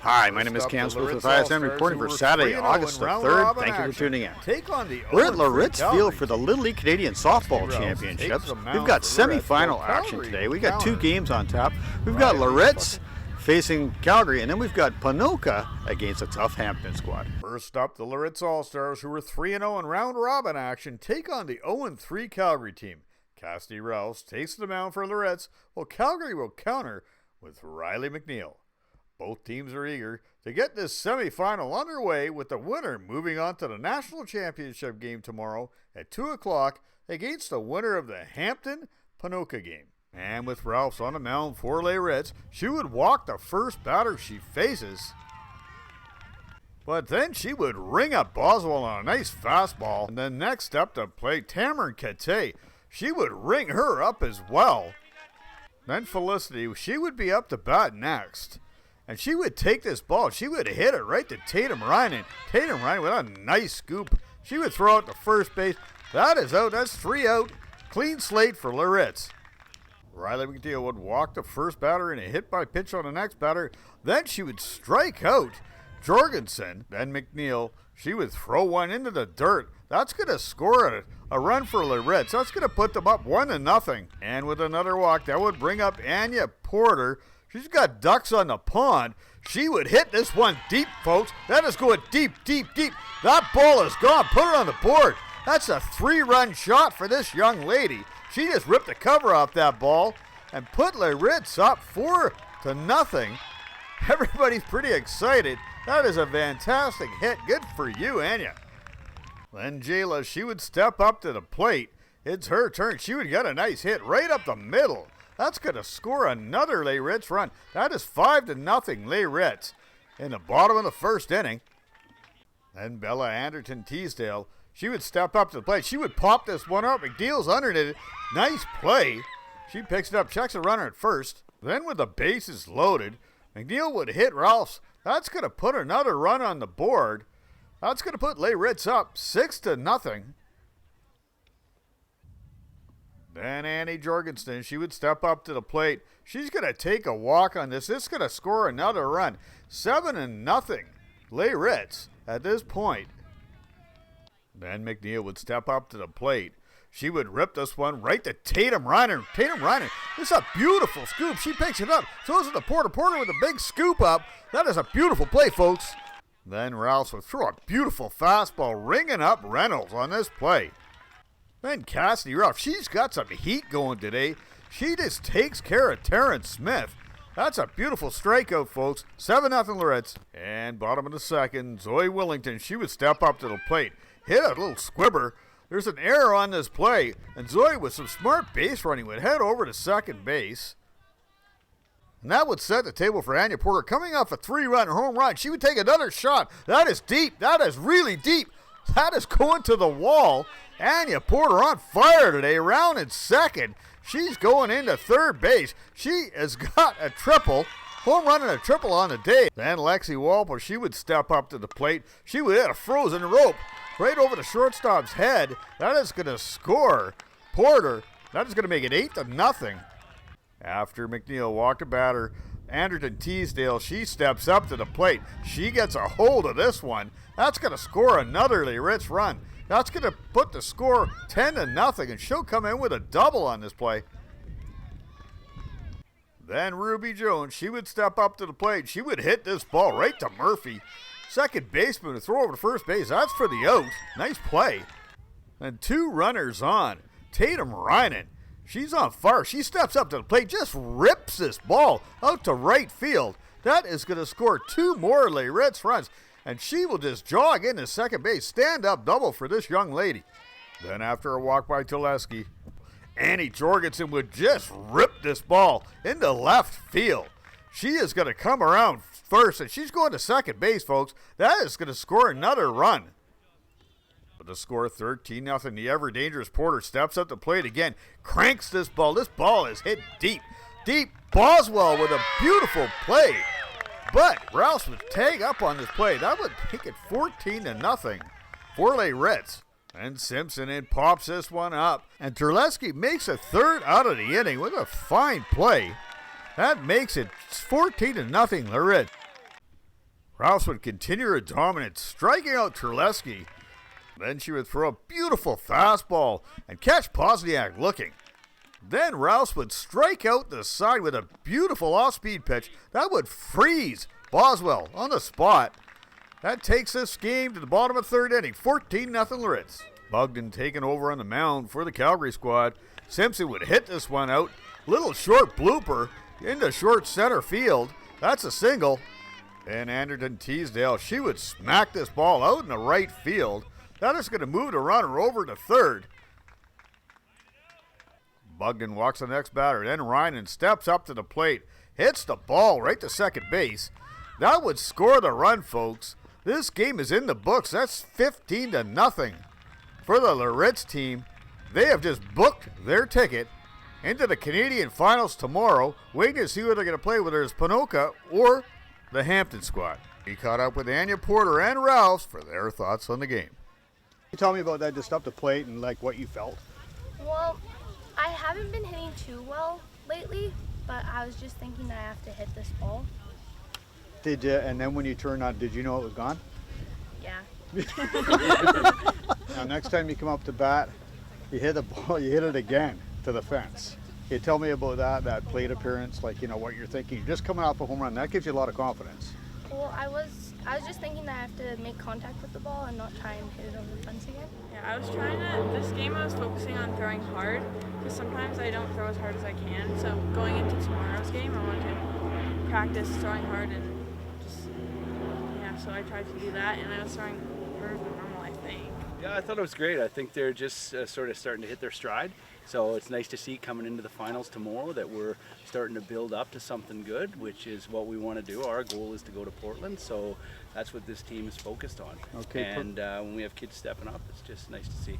Hi, my name is Cam Smith with ISN reporting for Saturday, August the 3rd. Thank you for tuning in. We're at Layritz Field for the Little League Canadian Softball Championships. We've got semi-final action today. We've got two games on tap. We've got Layritz facing Calgary, and then we've got Ponoka against a tough Hampton squad. First up, the Layritz All-Stars, who were 3-0 in round-robin action, take on the 0-3 Calgary team. Cassidy Rouse takes the mound for Layritz, while Calgary will counter with Riley McNeil. Both teams are eager to get this semifinal underway, with the winner moving on to the national championship game tomorrow at 2 o'clock against the winner of the Hampton-Ponoka game. And with Rouse on the mound for Layritz, she would walk the first batter she faces. But then she would ring up Boswell on a nice fastball. And then next up to play Tamron Kate, she would ring her up as well. Then Felicity, she would be up to bat next. And she would take this ball. She would hit it right to Tatum Ryan. Tatum Ryan with a nice scoop. She would throw it to first base. That is out. That's 3 out. Clean slate for Layritz. Riley McNeil would walk the first batter in a hit by pitch on the next batter. Then she would strike out Jorgensen. Then McNeil, she would throw one into the dirt. That's going to score a run for Layritz. That's going to put them up 1-0. And with another walk, that would bring up Anya Porter. She's got ducks on the pond. She would hit this one deep, folks. That is going deep, deep, deep. That ball is gone. Put it on the board. That's a 3-run shot for this young lady. She just ripped the cover off that ball and put Layritz up 4-0. Everybody's pretty excited. That is a fantastic hit. Good for you, Anya. Then Jayla, she would step up to the plate. It's her turn. She would get a nice hit right up the middle. That's going to score another Layritz run. That is 5-0 Layritz in the bottom of the first inning. Then Bella Anderton Teasdale, she would step up to the plate. She would pop this one up. McNeil's underneath it. Nice play. She picks it up, checks a runner at first. Then with the bases loaded, McNeil would hit Rouse. That's going to put another run on the board. That's going to put Layritz up 6-0. Then Annie Jorgensen, she would step up to the plate. She's going to take a walk on this. This is going to score another run. 7-0 Layritz at this point. Then McNeil would step up to the plate. She would rip this one right to Tatum Reiner. Tatum Reiner, this is a beautiful scoop. She picks it up. Throws it to Porter. Porter with a big scoop up. That is a beautiful play, folks. Then Rouse would throw a beautiful fastball, ringing up Reynolds on this play. Then Cassidy Ruff, she's got some heat going today. She just takes care of Terrence Smith. That's a beautiful strikeout, folks. 7-0 Layritz. And bottom of the second, Zoe Willington, she would step up to the plate. Hit a little squibber. There's an error on this play, and Zoe, with some smart base running, would head over to second base. And that would set the table for Anya Porter. Coming off a 3-run home run, she would take another shot. That is deep. That is really deep. That is going to the wall. Anya Porter on fire today, round in second. She's going into third base. She has got a triple, home run and a triple on the day. Then Lexi Walpole, she would step up to the plate. She would hit a frozen rope right over the shortstop's head. That is going to score Porter. That is going to make it 8-0. After McNeil walked a batter, Anderton Teasdale, she steps up to the plate. She gets a hold of this one. That's going to score another Layritz run. That's going to put the score 10-0, and she'll come in with a double on this play. Then Ruby Jones, she would step up to the plate. She would hit this ball right to Murphy. Second baseman to throw over to first base. That's for the out. Nice play. And two runners on. Tatum Reinen, she's on fire. She steps up to the plate, just rips this ball out to right field. That is going to score two more Layritz runs. And she will just jog into second base. Stand-up double for this young lady. Then after a walk by Tuleski, Annie Jorgensen would just rip this ball into left field. She is going to come around first, and she's going to second base, folks. That is going to score another run. But the score 13-0. The ever-dangerous Porter steps up to plate again. Cranks this ball. This ball is hit deep. Deep. Boswell with a beautiful play. But Rouse would tag up on this play. That would make it 14-0 for Layritz. And Simpson in pops this one up. And Terleski makes a third out of the inning with a fine play. That makes it 14-0 Layritz. Rouse would continue her dominance, striking out Terleski. Then she would throw a beautiful fastball and catch Pozniak looking. Then Rouse would strike out the side with a beautiful off-speed pitch that would freeze Boswell on the spot. That takes this game to the bottom of third inning, 14-0 Layritz. Bogdan taking over on the mound for the Calgary squad. Simpson would hit this one out. Little short blooper into short center field. That's a single. And Anderton Teasdale, she would smack this ball out in the right field. That is going to move the runner over to third. Bogdan walks the next batter. Then Rynan steps up to the plate. Hits the ball right to second base. That would score the run, folks. This game is in the books. That's 15-0 for the Layritz team. They have just booked their ticket into the Canadian Finals tomorrow, waiting to see who they're going to play, whether it's Ponoka or the Hampton squad. He caught up with Anya Porter and Rouse for their thoughts on the game. You tell me about that, just up the plate and like what you felt. Well, I haven't been hitting too well lately, but I was just thinking that I have to hit this ball. Did you? And then when you turned on, did you know it was gone? Yeah. Now next time you come up to bat, you hit the ball, you hit it again to the fence. Can you tell me about that plate appearance, like, you know, what you're thinking? You're just coming off a home run. That gives you a lot of confidence. Well, I was just thinking that I have to make contact with the ball and not try and hit it over the fence again. Yeah, I was trying to, this game I was focusing on throwing hard, because sometimes I don't throw as hard as I can. So going into tomorrow's game, I wanted to practice throwing hard and just, yeah, so I tried to do that, and I was throwing harder than normal, I think. Yeah, I thought it was great. I think they're just sort of starting to hit their stride. So it's nice to see coming into the finals tomorrow that we're starting to build up to something good, which is what we want to do. Our goal is to go to Portland, so that's what this team is focused on. Okay. And when we have kids stepping up, it's just nice to see.